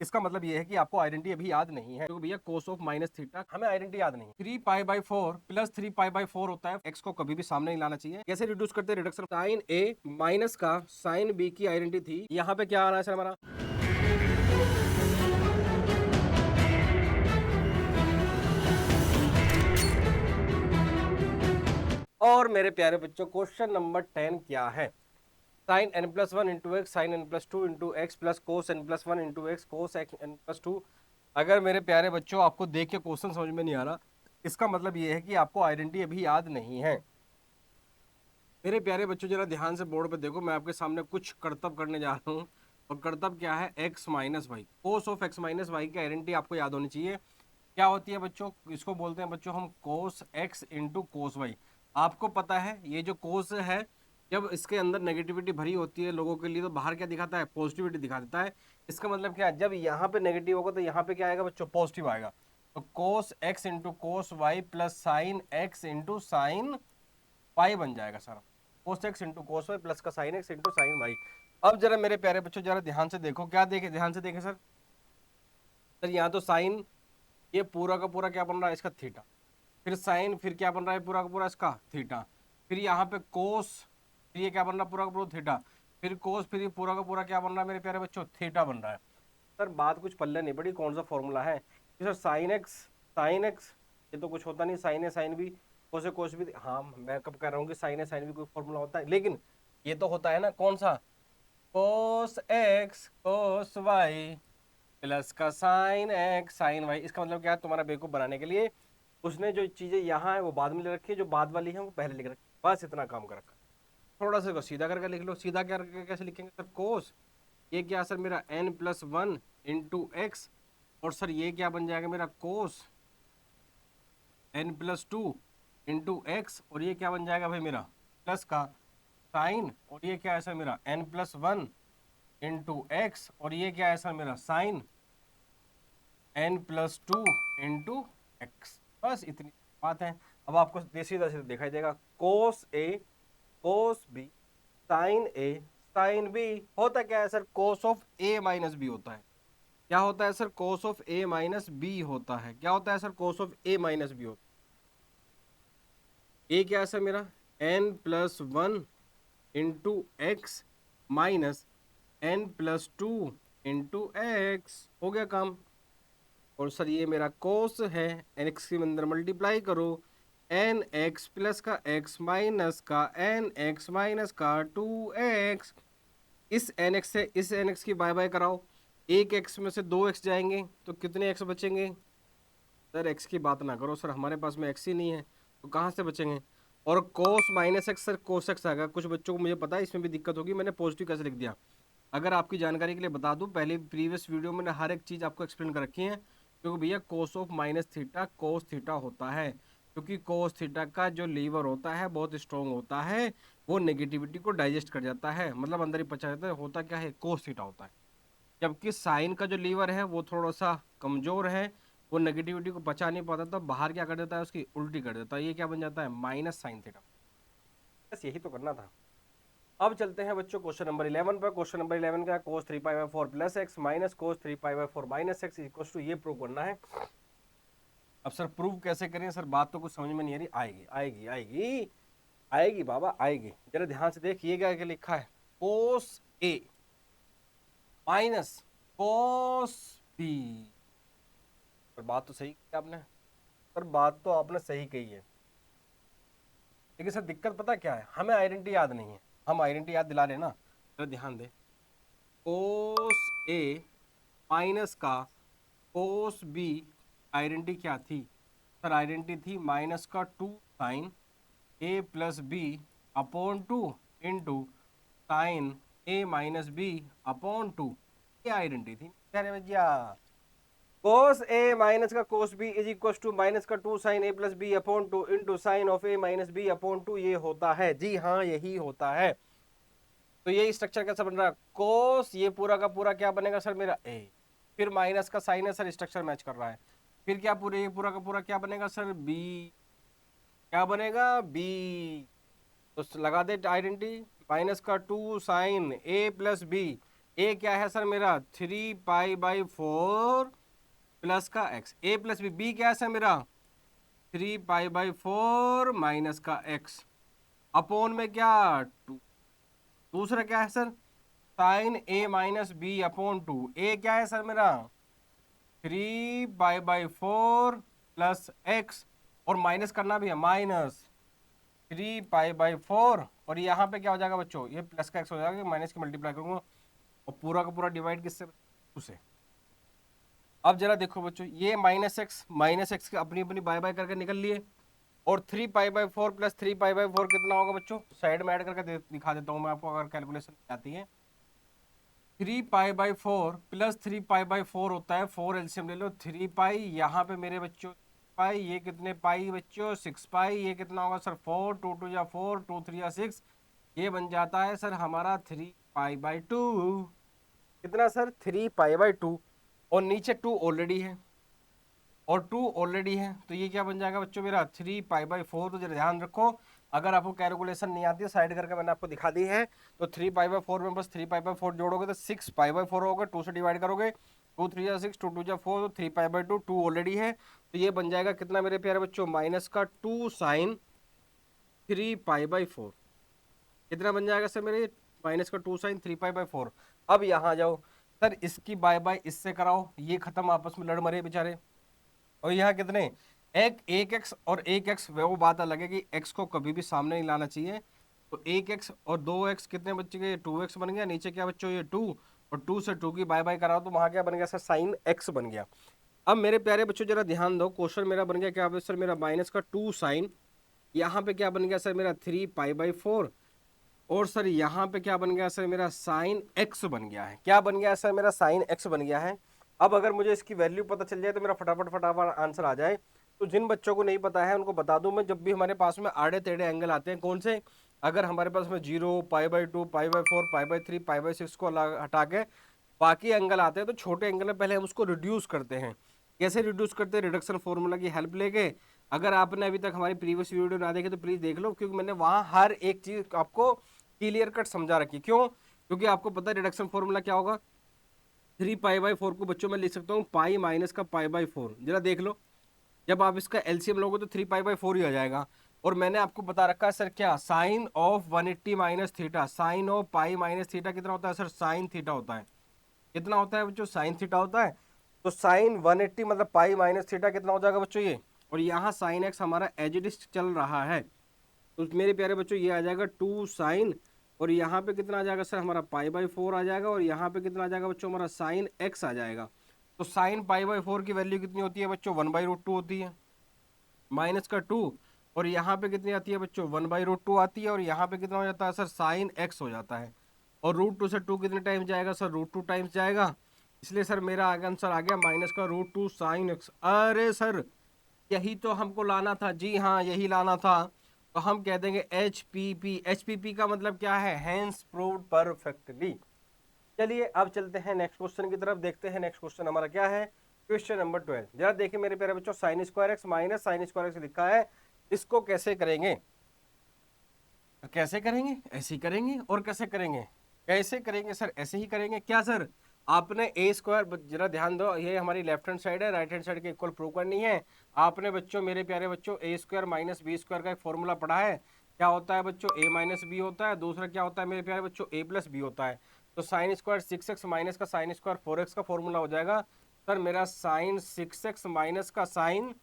इसका मतलब ये है कि आपको आइडेंटिटी अभी याद नहीं है, क्योंकि भैया कोस ऑफ माइनस थीटा हमें आइडेंटिटी याद नहीं। 3π/4 प्लस 3π/4 होता है। एक्स को कभी भी सामने नहीं लाना चाहिए। कैसे रिड्यूस करते हैं? रिडक्शन। साइन ए माइनस का साइन बी की आइडेंटिटी थी, यहाँ पे क्या आना है सर हमारा? और मेरे प्यारे बच्चों, क्वेश्चन नंबर 10 क्या है? Sine n plus one into x sine n plus two into x plus cos n plus one into x cos x n plus two. अगर मेरे प्यारे बच्चों आपको देख के क्वेश्चन समझ में नहीं आ रहा, इसका मतलब ये है कि आपको आइडेंटिटी अभी याद नहीं है। मेरे प्यारे बच्चों, जरा ध्यान से बोर्ड पे देखो, मैं आपके सामने कुछ करतब करने जा रहा हूँ। और करतब क्या है? X minus y, cos of x minus y की आइडेंटिटी आपको याद होनी चाहिए। क्या होती है बच्चों? इसको बोलते हैं बच्चों हम cos x into cos y. आपको पता है ये जो कोस है, जब इसके अंदर नेगेटिविटी भरी होती है लोगों के लिए, तो बाहर क्या दिखाता है? पॉजिटिविटी दिखा देता है। इसका मतलब क्या है? जब यहाँ पे नेगेटिव होगा तो यहाँ पे क्या आएगा बच्चों? पॉजिटिव आएगा। तो cos x into cos y plus sine x into sine y बन जाएगा sir. Cos x into cos y plus का sine x into sine y. अब जरा मेरे प्यारे बच्चों, जरा ध्यान से देखो। क्या देखे? ध्यान से देखें सर। सर यहाँ तो साइन, ये पूरा का पूरा क्या बन रहा है? इसका थीटा। फिर साइन, फिर क्या बन रहा है? पूरा का पूरा इसका थीटा। फिर यहाँ पे कोस, फिर ये क्या बन रहा है? पूरा का पूरा थीटा। फिर कोस, फिर ये पूरा का पूरा क्या बन रहा है मेरे प्यारे बच्चों? थीटा बन रहा है। सर बात कुछ पल्ले नहीं पड़ी, कौन सा फॉर्मूला है कि sir sine x, sine x ये तो कुछ होता नहीं, साइन है साइन भी, कोस है कोस भी। हाँ, मैं कब कह रहा हूँ कि साइन है साइन भी कोई फॉर्मूला होता है, लेकिन ये तो होता है ना, कौन सा? कोस एक्स कोस वाई प्लस का साइन एक्स साइन वाई। इसका मतलब क्या है? तुम्हारा बेवकूफ बनाने के लिए उसने जो चीजें यहाँ है वो बाद में लिख रखी है, जो बाद वाली है वो पहले लिख रखी है। बस इतना काम कर रखा है। थोड़ा सा इसको सीधा करके लिख लो। सीधा क्या करके कैसे लिखेंगे सर? कोस, ये क्या सर मेरा n plus one into x, और सर ये क्या बन जाएगा मेरा? कोस n plus two into x, और ये क्या बन जाएगा भाई मेरा? प्लस का साइन, और ये क्या है सर मेरा? n plus one into x, और ये क्या है सर मेरा? Sine n plus two into x. बस इतनी बात है। अब आपको सीधा सीधा दिखाई देगा, cos A cos B sine A sine B. होता क्या है sir? Cos of A minus B होता है। क्या होता है sir? Cos of A minus B होता है। क्या होता है sir? Cos of A minus B होता है। ए क्या है सर मेरा? n plus one into x minus n plus two into x. हो गया काम। और सर ये मेरा कोस है, एक्स के अंदर मल्टीप्लाई करो, एन एक्स प्लस का एक्स माइनस का एन एक्स माइनस का 2x। इस एन एक्स से इस एन एक्स की बाय बाय कराओ, एक एक्स में से दो एक्स जाएंगे तो कितने एक्स बचेंगे? सर एक्स की बात ना करो सर, हमारे पास में एक्स ही नहीं है, तो कहाँ से बचेंगे? और कोस minus x, sir cos x आएगा। कुछ बच्चों को मुझे पता है इसमें भी दिक्कत होगी, मैंने पॉजिटिव कैसे लिख दिया। अगर आपकी जानकारी के लिए बता दूं, पहले प्रीवियस वीडियो में हर एक चीज़ आपको एक्सप्लेन कर रखी है। क्योंकि भैया cos of minus theta cos theta होता है, क्योंकि कोस थीटा का जो लीवर होता है बहुत स्ट्रॉन्ग होता है, वो नेगेटिविटी को डाइजेस्ट कर जाता है, मतलब अंदर ही पचा जाता है। होता क्या है? कोस थीटा होता है। जबकि साइन का जो लीवर है वो थोड़ा सा कमजोर है, वो नेगेटिविटी को पचा नहीं पाता, तो बाहर क्या कर देता है? उसकी उल्टी कर देता है। ये क्या बन जाता है? Minus sine theta. बस यही तो करना था। अब चलते हैं बच्चों क्वेश्चन नंबर 11 पर। क्वेश्चन नंबर 11 का cos 3π/4 plus x minus cos 3π/4 minus x equal to, ये प्रूव करना है। अब सर प्रूव कैसे करें सर? बात तो कुछ समझ में नहीं आ रही। आएगी आएगी आएगी आएगी बाबा आएगी। जरा ध्यान से देखिएगा क्या लिखा है। कोस ए माइनस कोस बी। पर बात तो सही की आपने, पर बात तो आपने सही कही है, लेकिन सर दिक्कत पता क्या है? हमें आइडेंटिटी याद नहीं है। हम आइडेंटिटी याद दिला रहे हैं ना, जरा ध्यान दे। कोस ए माइनस का कोस बी, आइडेंटिटी क्या थी सर? आइडेंटिटी थी माइनस का 2 साइन ए plus B upon 2 into sine ए माइनस बी अपॉन 2। ये आइडेंटिटी थी। अरे भैया, कोस ए माइनस का cos B is equal to minus का 2 sine A plus B upon 2 into sine of A minus B upon 2। ये होता है जी, हाँ यही होता है। तो ये स्ट्रक्चर कैसा बन रहा है? कोस, ये पूरा का पूरा क्या बनेगा सर मेरा? ए, फिर माइनस का साइन है सर, स्ट्रक्चर मैच कर रहा है। फिर क्या पूरे, ये पूरा का पूरा क्या बनेगा सर? बी। क्या बनेगा? बी। तो लगा दे आइडेंटिटी, माइनस का 2 साइन ए प्लस बी ए क्या है सर मेरा 3 पाई/4 प्लस का एक्स, ए प्लस बी, बी क्या है सर मेरा 3 पाई/4 माइनस का एक्स, अपोन में क्या 2। दूसरा क्या है सर साइन ए माइनस बी अपॉन 2, ए क्या है सर मेरा 3 पाई/4 प्लस एक्स, और माइनस करना भी है, -3 पाई/4, और यहाँ पे क्या हो जाएगा बच्चों, ये प्लस का एक्स हो जाएगा, माइनस की मल्टीप्लाई करूंगा, और पूरा का पूरा डिवाइड किससे उसे। अब जरा देखो बच्चों, ये माइनस एक्स अपनी अपनी बाय बाय करके निकल लिए, और 3 पाई/4 प्लस 3 पाई/4 कितना होगा बच्चों, साइड में ऐड करके दिखा देता हूँ मैं आपको, अगर कैलकुलेशन आती है। 3 पाई/4 प्लस 3 पाई/4 होता है, 4 एलसीएम ले लो, 3 पाई, यहाँ पे मेरे बच्चों पाई, ये कितने पाई बच्चों 6 पाई, ये कितना होगा सर 4, 2 2 4, 2 3 6, ये बन जाता है सर हमारा 3 पाई/2। कितना सर 3 पाई/2, और नीचे 2 ऑलरेडी है, और 2 ऑलरेडी है, तो ये क्या बन जाएगा बच्चों मेरा 3 पाई/4। तो जरा ध्यान रखो, अगर आपको कैलकुलेशन नहीं आती है, साइड करके मैंने आपको दिखा दी है, तो 3 पाई/4 में बस 3 पाई/4 जोड़ोगे तो 6 पाई/4 होगा, 2 से डिवाइड करोगे, 2 3 6, 2 2 4, तो 3 पाई/2, 2 ऑलरेडी है, तो ये बन जाएगा कितना मेरे प्यारे बच्चों माइनस का 2 साइन 3 पाई/4। कितना बन जाएगा सर मेरे माइनस का 2 साइन 3 पाई/4। अब यहाँ जाओ सर, इसकी बाय बाय इससे कराओ, ये खत्म, आपस में लड़ मरे बेचारे। और यहाँ कितने एक एक्स और एक एक्स, वो बात अलग है कि एक्स को कभी भी सामने नहीं लाना चाहिए, तो एक एक्स और 2 एक्स कितने बच्चे गए 2 एक्स बन गया, नीचे क्या बच्चों ये 2, और 2 से 2 की बाय बाय कराओ, तो वहां क्या बन गया सर साइन एक्स बन गया। अब मेरे प्यारे बच्चों जरा ध्यान दो, क्वेश्चन मेरा बन गया क्या सर मेरा माइनस का 2 साइन, यहाँ पे क्या बन गया सर मेरा 3 पाई/4, और सर यहाँ पे क्या बन गया सर मेरा साइन एक्स बन गया है, क्या बन गया सर मेरा साइन एक्स बन गया है। अब अगर मुझे इसकी वैल्यू पता चल जाए तो मेरा फटाफट फटाफट आंसर आ जाए, तो जिन बच्चों को नहीं पता है उनको बता दूं मैं, जब भी हमारे पास में आड़े टेढ़े एंगल आते हैं, कौन से, अगर हमारे पास में 0 पाई/2 पाई/4 पाई/3 पाई/6 को हटा के बाकी एंगल आते हैं, तो छोटे एंगल में पहले हम उसको रिड्यूस करते हैं। कैसे रिड्यूस करते हैं, रिडक्शन फॉर्मूला की हेल्प लेके। अगर आपने अभी तक हमारी प्रीवियस वीडियो ना देखी तो प्लीज देख लो, क्योंकि मैंने वहां हर एक चीज आपको क्लियर कट समझा रखी। क्यों, क्योंकि आपको पता है रिडक्शन फॉर्मूला क्या होगा, 3 पाई/4 को बच्चों मैं लिख सकता हूँ पाई माइनस का पाई/4। जरा देख लो, जब आप इसका एलसीएम लोगे तो 3 पाई/4 ही आ जाएगा। और मैंने आपको बता रखा है सर क्या, sine of 180 minus theta, sine of pi minus theta कितना होता है सर, साइन थीटा होता है। कितना होता है बच्चों, साइन थीटा होता है। तो साइन 180 मतलब पाई माइनस थीटा कितना हो जाएगा बच्चों ये, और यहाँ साइन एक्स हमारा एज इट इज चल रहा है, तो मेरे प्यारे बच्चों ये आ जाएगा 2 साइन, और यहाँ पे कितना आ जाएगा सर हमारा पाई/4 आ जाएगा, और यहाँ पे कितना आ जाएगा बच्चों हमारा साइन एक्स आ जाएगा। तो साइन पाई/4 की वैल्यू कितनी होती है बच्चों 1/√2 होती है, माइनस का 2, और यहाँ पे कितनी आती है बच्चों 1/√2 आती है, और यहाँ पे कितना हो जाता है सर साइन एक्स हो जाता है। और √2 से 2 कितने टाइम्स जाएगा सर, √2 टाइम्स जाएगा, इसलिए सर मेरा आंसर आ गया माइनस का √2 साइन एक्स। अरे सर यही तो हमको लाना था, जी हाँ यही लाना था, तो हम कह देंगे एच पी पी का मतलब क्या है, हैंस प्रूव्ड परफेक्टली। चलिए अब चलते हैं नेक्स्ट क्वेश्चन की तरफ, देखते हैं नेक्स्ट क्वेश्चन हमारा क्या है। क्वेश्चन नंबर 12, जरा देखिए मेरे प्यारे बच्चों, sine square x minus sine square x लिखा है, इसको कैसे करेंगे, कैसे करेंगे, ऐसे ही करेंगे, और कैसे करेंगे, कैसे करेंगे सर, ऐसे ही करेंगे क्या सर, आपने ए स्क्वायर, जरा ध्यान दो, ये हमारी लेफ्ट हैंड साइड है, राइट हैंड साइड के इक्वल प्रूव करनी है। आपने बच्चों मेरे प्यारे बच्चों ए स्क्वायर माइनस बी स्क्वायर का एक फॉर्मूला पढ़ा है, क्या होता है बच्चों ए माइनस बी होता है, दूसरा क्या होता है मेरे प्यारे बच्चों ए प्लस बी होता है। तो साइन स्क्वायर 6x माइनस का साइन स्क्वायर 4x का फॉर्मूला हो जाएगा सर मेरा साइन 6x माइनस का साइन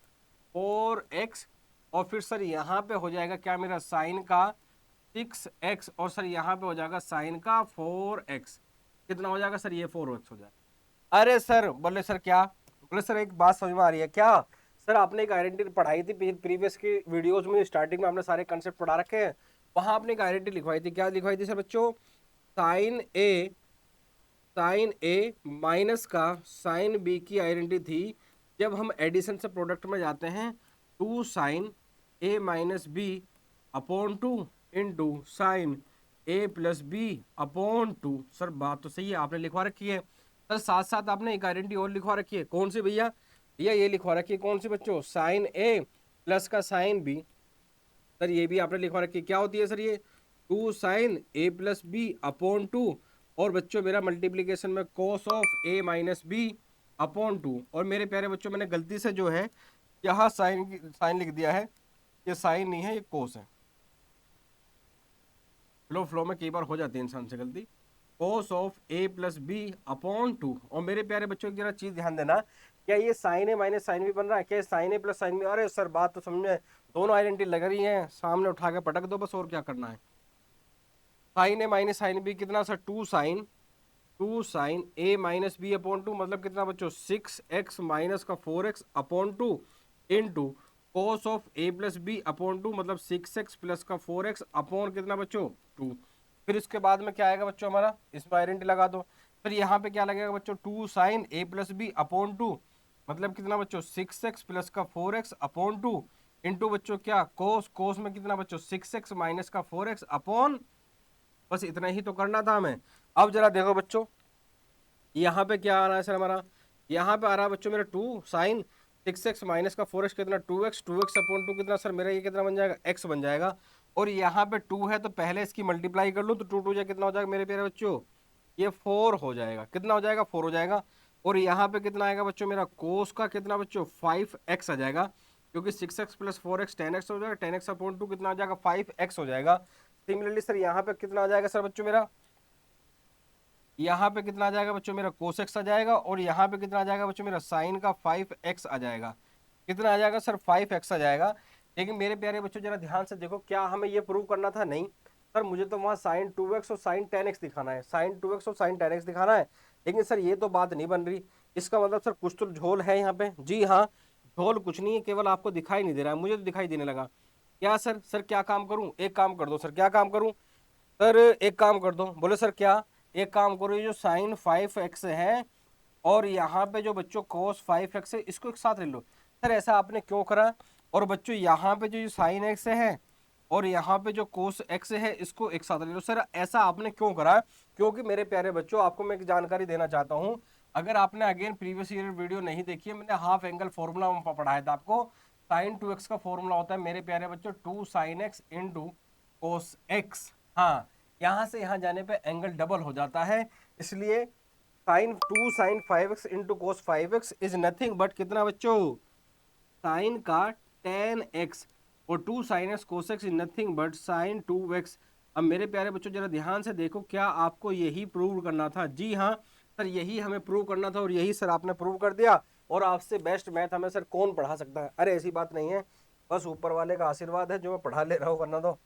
4x, और फिर सर यहाँ पे हो जाएगा क्या मेरा साइन का 6x, और सर यहाँ पे हो जाएगा साइन का 4x, कितना हो जाएगा सर ये 4x हो जाएगा। अरे सर बोले सर क्या, बोले सर एक बात समझ में आ रही है क्या, सर आपने एक आइडेंटिटी पढ़ाई थी प्रीवियस की वीडियोस में, स्टार्टिंग में आपने सारे कंसेप्ट पढ़ा रखे हैं, वहां आपने एक आइडेंटिटी लिखवाई थी, क्या लिखवाई थी सर बच्चों, साइन ए माइनस का साइन बी की आइडेंटिटी थी, जब हम एडिशन से प्रोडक्ट में जाते हैं 2 साइन ए minus B upon 2 into sine ए प्लस बी अपॉन 2। सर बात तो सही है, आपने लिखवा रखी है सर, साथ साथ आपने एक आइडेंटिटी और लिखवा रखी है, कौन सी भैया, भैया ये लिखवा रखी है, कौन सी बच्चों, साइन ए प्लस का साइन बी, सर ये भी आपने लिखवा रखी है, क्या होती है सर ये 2 साइन ए प्लस बी अपॉन 2, और बच्चों मेरा मल्टीप्लीकेशन में cos of a minus B upon 2। और मेरे प्यारे बच्चों मैंने गलती से जो है यहाँ साइन लिख दिया है, ये साइन नहीं है, ये कोस है। फ्लो में कई बार हो जाती है इंसान से गलती। Cos of a plus B upon 2। और मेरे प्यारे बच्चों की जरा चीज ध्यान देना, क्या ये साइन ए माइनस साइन बी बन रहा है? क्या साइन ए प्लस साइन बी? अरे सर बात तो समझ में, दोनों आइडेंटिटी लग रही हैं, सामने उठा के पटक दो बस, और क्या करना है। साइन ए माइनस साइन बी कितना सर? टू साइन ए माइनस बी अपॉन 2, मतलब कितना बच्चों? 6x माइनस का 4x upon 2 into cos of a plus B upon 2, मतलब 6x प्लस का 4x अपॉन कितना बच्चों? 2। फिर इसके बाद में क्या आएगा बच्चों हमारा? इसमें आइडेंटिटी लगा दो। फिर यहाँ पे क्या लगेगा बच्चों? 2 sine a plus B upon 2, मतलब कितना बच्चों? 6x प्लस का 4x अपॉन 2 इंटू बच्चों क्या? कोस में कितना बच्चों? 6x माइनस का 4x अपॉन, बस इतना ही तो करना था हमें। अब जरा देखो बच्चों, यहाँ पे क्या आ रहा है सर हमारा? यहाँ पे आ रहा है बच्चों मेरा 2 साइन 6x माइनस का 4x कितना? 2x अपॉन 2 कितना सर मेरा? ये कितना बन जाएगा? x बन जाएगा। और यहाँ पे 2 है तो पहले इसकी मल्टीप्लाई कर लूँ तो 2 2 कितना हो जाएगा मेरे प्यारे बच्चों? ये 4 हो जाएगा। कितना हो जाएगा? 4 हो जाएगा। और यहाँ पे कितना आएगा बच्चों मेरा? कोस का कितना बच्चों? 5x आ जाएगा, क्योंकि 6x प्लस 4x 10x हो जाएगा, 10x अपॉन 2 कितना आ जाएगा? 5x हो जाएगा। सिमिलरली सर यहाँ पे कितना आ जाएगा सर बच्चों मेरा? यहाँ पे कितना आ जाएगा बच्चों मेरा? कोस एक्स आ जाएगा। और यहाँ पे कितना आ जाएगा बच्चों मेरा? साइन का 5x आ जाएगा। कितना आ जाएगा सर? 5x आ जाएगा। लेकिन मेरे प्यारे बच्चों जरा ध्यान से देखो, क्या हमें ये प्रूव करना था? नहीं सर, मुझे तो वहाँ साइन 2x और साइन 10x दिखाना है, साइन 2x और साइन 10x दिखाना है। लेकिन सर ये तो बात नहीं बन रही। इसका मतलब सर कुछ तो झोल है यहाँ पे। जी हाँ, झोल कुछ नहीं है, केवल आपको दिखाई नहीं दे रहा है, मुझे तो दिखाई देने लगा। क्या सर? सर क्या काम करूँ? एक काम कर दो सर। क्या काम करूँ सर? एक काम कर दो। बोले सर क्या? एक काम करो, ये जो साइन 5x है और यहाँ पे जो बच्चों cos 5x है, इसको एक साथ ले लो। सर ऐसा आपने क्यों करा? और बच्चों यहाँ पे जो साइन x है और यहाँ पे जो cos x है, इसको एक साथ ले लो। सर ऐसा आपने क्यों करा? क्योंकि मेरे प्यारे बच्चों आपको मैं एक जानकारी देना चाहता हूँ। अगर आपने अगेन प्रीवियस ईयर वीडियो नहीं देखी है, मैंने हाफ एंगल फॉर्मूला पढ़ाया था आपको। साइन 2x का फॉर्मूला होता है मेरे प्यारे बच्चों 2 sine x into cos x. हाँ, यहाँ से यहाँ जाने पे एंगल डबल हो जाता है, इसलिए sine 2 sine 5x into cos 5x is nothing but कितना बच्चों? साइन का 10x। और 2 sine x cos x is nothing but sine 2x। अब मेरे प्यारे बच्चों जरा ध्यान से देखो, क्या आपको यही प्रूव करना था? जी हाँ सर, यही हमें प्रूव करना था और यही सर आपने प्रूव कर दिया। और आपसे बेस्ट मैथ हमें सर कौन पढ़ा सकता है? अरे ऐसी बात नहीं है, बस ऊपर वाले का आशीर्वाद है जो मैं पढ़ा ले रहा हूँ, वरना तो